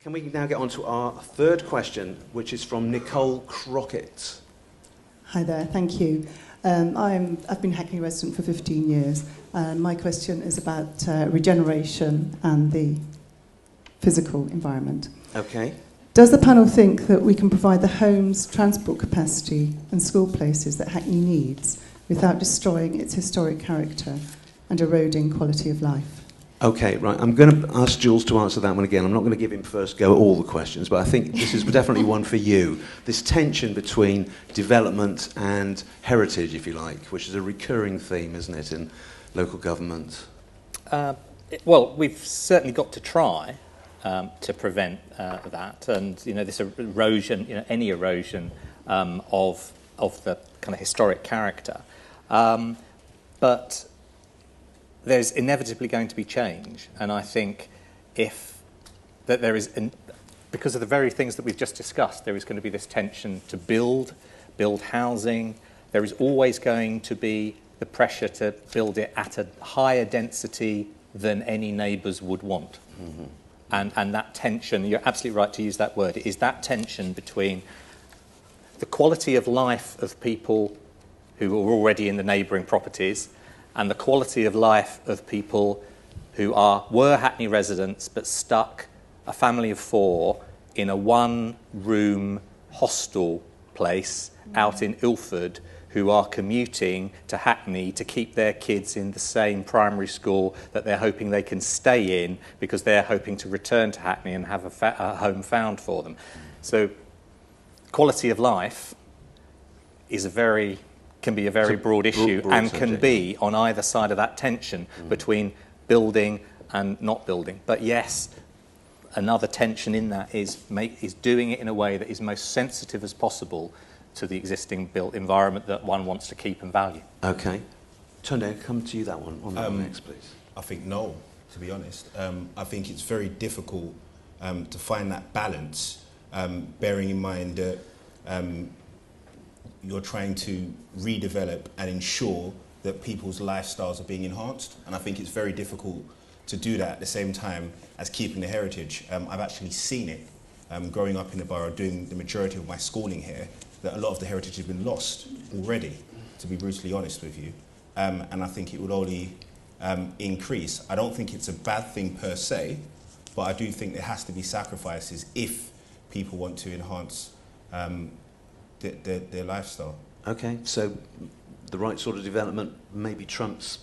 Can we now get on to our third question, which is from Nicole Crockett? Hi there, thank you. I've been Hackney resident for 15 years. My question is about regeneration and the physical environment. Okay. Does the panel think that we can provide the homes, transport capacity and school places that Hackney needs without destroying its historic character and eroding quality of life? Okay, right. I'm going to ask Jules to answer that one again. I'm not going to give him first go at all the questions, but I think this is definitely one for you. This tension between development and heritage, if you like, which is a recurring theme, isn't it, in local government? Well, we've certainly got to try to prevent that, and this erosion, any erosion of the kind of historic character, but there's inevitably going to be change, and I think because of the very things that we've just discussed, there is going to be this tension to build housing. There is always going to be the pressure to build it at a higher density than any neighbours would want. Mm-hmm. And that tension, you're absolutely right to use that word, it is that tension between the quality of life of people who are already in the neighbouring properties and the quality of life of people who were Hackney residents but stuck, a family of 4, in a one-room hostel place out in Ilford, who are commuting to Hackney to keep their kids in the same primary school that they're hoping they can stay in because they're hoping to return to Hackney and have a home found for them. So quality of life can be a very broad issue and subject. Can be on either side of that tension between building and not building. But yes, another tension in that is doing it in a way that is most sensitive as possible to the existing built environment that one wants to keep and value. Okay. Tunde, come to you that one. On that next, please. I think no, to be honest. I think it's very difficult to find that balance, bearing in mind that you're trying to redevelop and ensure that people's lifestyles are being enhanced. And I think it's very difficult to do that at the same time as keeping the heritage. I've actually seen it growing up in the borough, doing the majority of my schooling here, that a lot of the heritage has been lost already, to be brutally honest with you. And I think it would only increase. I don't think it's a bad thing per se, but I do think there has to be sacrifices if people want to enhance their lifestyle. Okay, so the right sort of development maybe trumps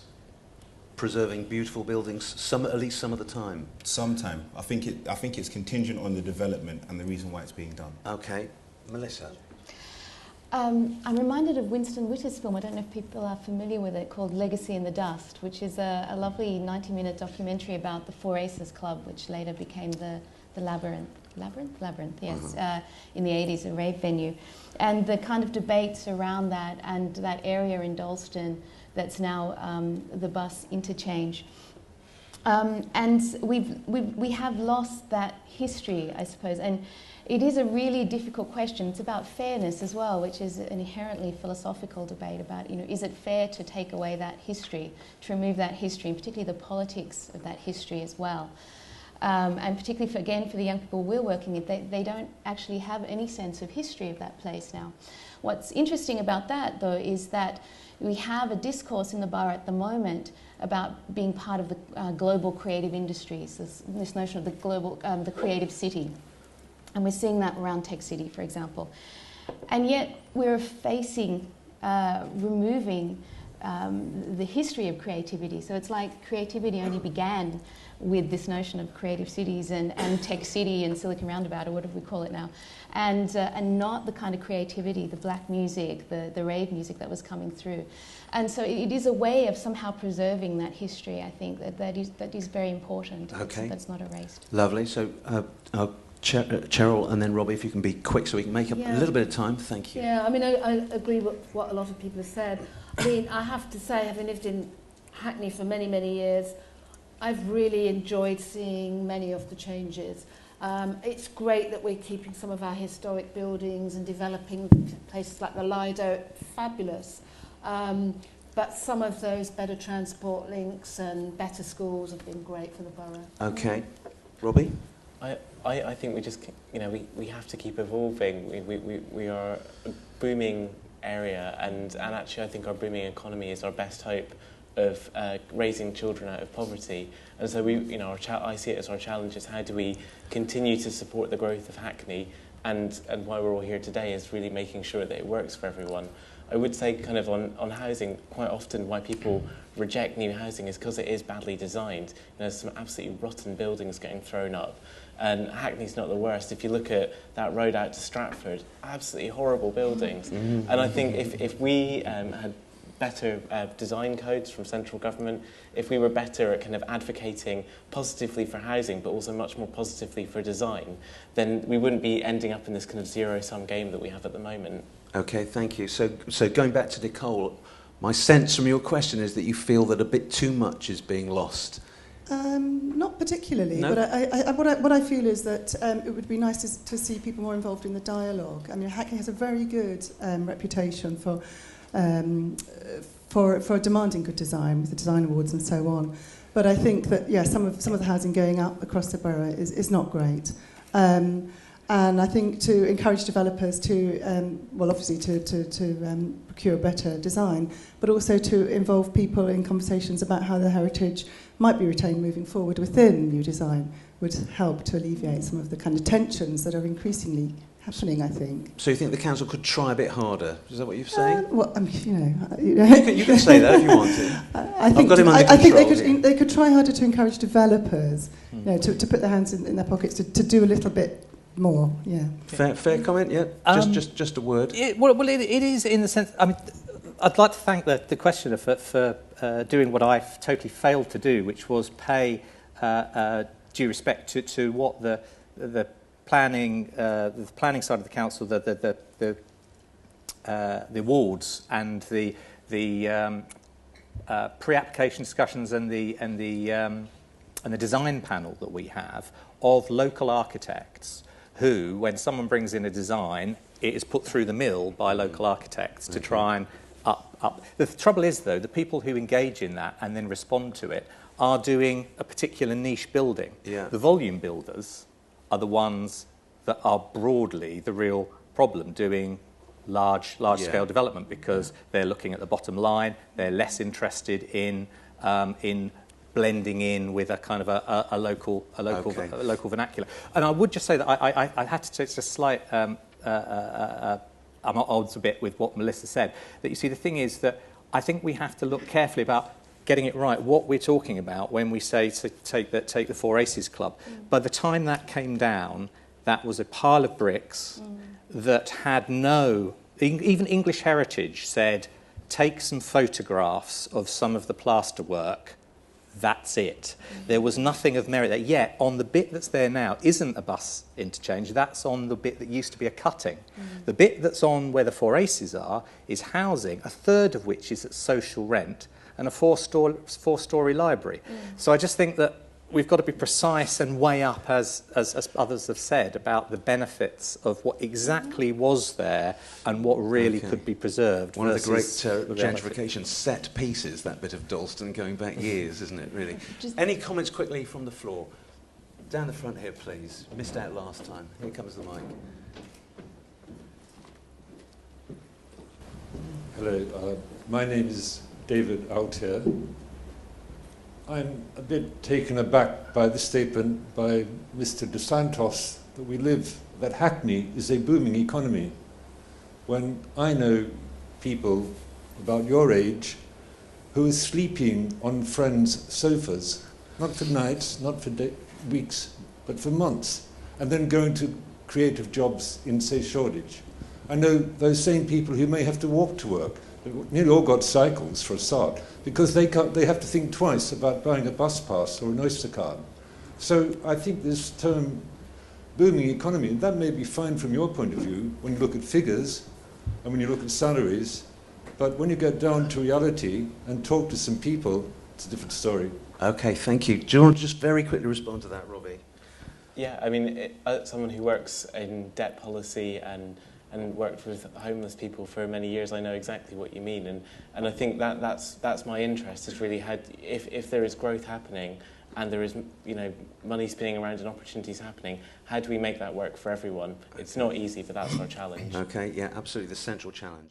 preserving beautiful buildings at least some of the time. Sometime. I think it's contingent on the development and the reason why it's being done. Okay, Melissa. I'm reminded of Winston Whitter's film, I don't know if people are familiar with it, called Legacy in the Dust, which is a lovely 90-minute documentary about the Four Aces Club, which later became the Labyrinth, yes, in the 80s, a rave venue. And the kind of debates around that and that area in Dalston that's now the bus interchange. And we have lost that history, I suppose. And it is a really difficult question. It's about fairness as well, which is an inherently philosophical debate about, is it fair to take away that history, to remove that history, and particularly the politics of that history as well. And particularly, for the young people we're working with, they don't actually have any sense of history of that place now. What's interesting about that, though, is that we have a discourse in the borough at the moment about being part of the global creative industries, this notion of the creative city. And we're seeing that around Tech City, for example. And yet we're facing removing the history of creativity. So it's like creativity only began with this notion of creative cities and Tech City and Silicon Roundabout, or whatever we call it now, and not the kind of creativity, the black music, the rave music that was coming through. And so it is a way of somehow preserving that history, I think, that is very important. Okay. That's not erased. Lovely. So Cheryl and then Robbie, if you can be quick so we can make up a little bit of time. Thank you. Yeah, I mean, I agree with what a lot of people have said. I mean, I have to say, having lived in Hackney for many, many years, I've really enjoyed seeing many of the changes. It's great that we're keeping some of our historic buildings and developing places like the Lido, fabulous. But some of those better transport links and better schools have been great for the borough. Okay. Robbie? I think we just, we have to keep evolving. We are a booming area, and actually I think our booming economy is our best hope of raising children out of poverty. And so I see it as our challenge is how do we continue to support the growth of Hackney, and why we're all here today is really making sure that it works for everyone. I would say kind of on housing, quite often why people reject new housing is because it is badly designed. There's some absolutely rotten buildings getting thrown up. And Hackney's not the worst. If you look at that road out to Stratford, absolutely horrible buildings. Mm-hmm. And I think if we had better design codes from central government, if we were better at kind of advocating positively for housing, but also much more positively for design, then we wouldn't be ending up in this kind of zero-sum game that we have at the moment. Okay, thank you. So going back to Nicole, my sense from your question is that you feel that a bit too much is being lost. Not particularly, no? But what I feel is that it would be nice to see people more involved in the dialogue. I mean, Hackney has a very good reputation for demanding good design with the design awards and so on. But I think that some of the housing going up across the borough is not great. And I think to encourage developers to, obviously to procure better design, but also to involve people in conversations about how the heritage might be retained moving forward within new design would help to alleviate some of the kind of tensions that are increasingly happening, I think. So you think the council could try a bit harder? Is that what you're saying? Well, I mean, You can say that if you want to. I think they could try harder to encourage developers, to put their hands in their pockets to do a little bit more. Yeah. Fair comment. Yeah. Just a word. It is in the sense. I mean, I'd like to thank the questioner for doing what I've totally failed to do, which was pay due respect to what the planning side of the council, the awards and the pre-application discussions and the design panel that we have of local architects who, when someone brings in a design, it is put through the mill by local architects to try and up. The trouble is, though, the people who engage in that and then respond to it are doing a particular niche building. Yeah. The volume builders are the ones that are broadly the real problem, doing large-scale development, because they're looking at the bottom line, they're less interested in blending in with a kind of a local vernacular. And I would just say that I had to take just a slight I'm at odds a bit with what Melissa said. That you see, the thing is that I think we have to look carefully about getting it right, what we're talking about when we say to take the Four Aces Club. By the time that came down, that was a pile of bricks that had no... Even English Heritage said, take some photographs of some of the plasterwork. That's it. There was nothing of merit there. Yet, on the bit that's there now isn't a bus interchange. That's on the bit that used to be a cutting. The bit that's on where the Four Aces are is housing, a third of which is at social rent, and a four-storey library. So I just think that we've got to be precise and weigh up, as others have said, about the benefits of what exactly was there and what really could be preserved. One of the great gentrification set pieces, that bit of Dalston, going back years, isn't it, really? Any comments quickly from the floor? Down the front here, please. Missed out last time. Here comes the mic. Hello, my name is David Altair. I'm a bit taken aback by the statement by Mr. De Santos that Hackney is a booming economy, when I know people about your age who are sleeping on friends' sofas, not for nights, not for weeks, but for months, and then going to creative jobs in, say, Shoreditch. I know those same people who may have to walk to work. They've nearly all got cycles for a start, because they have to think twice about buying a bus pass or an Oyster card. So I think this term booming economy, that may be fine from your point of view when you look at figures and when you look at salaries, but when you get down to reality and talk to some people, it's a different story. Okay, thank you. Do you want to just very quickly respond to that, Robbie? Yeah, I mean, someone who works in debt policy and worked with homeless people for many years, I know exactly what you mean, and I think that's my interest, is really how, if there is growth happening, and there is, you know, money spinning around and opportunities happening, how do we make that work for everyone? It's not easy, but that's our challenge. Okay, yeah, absolutely, the central challenge.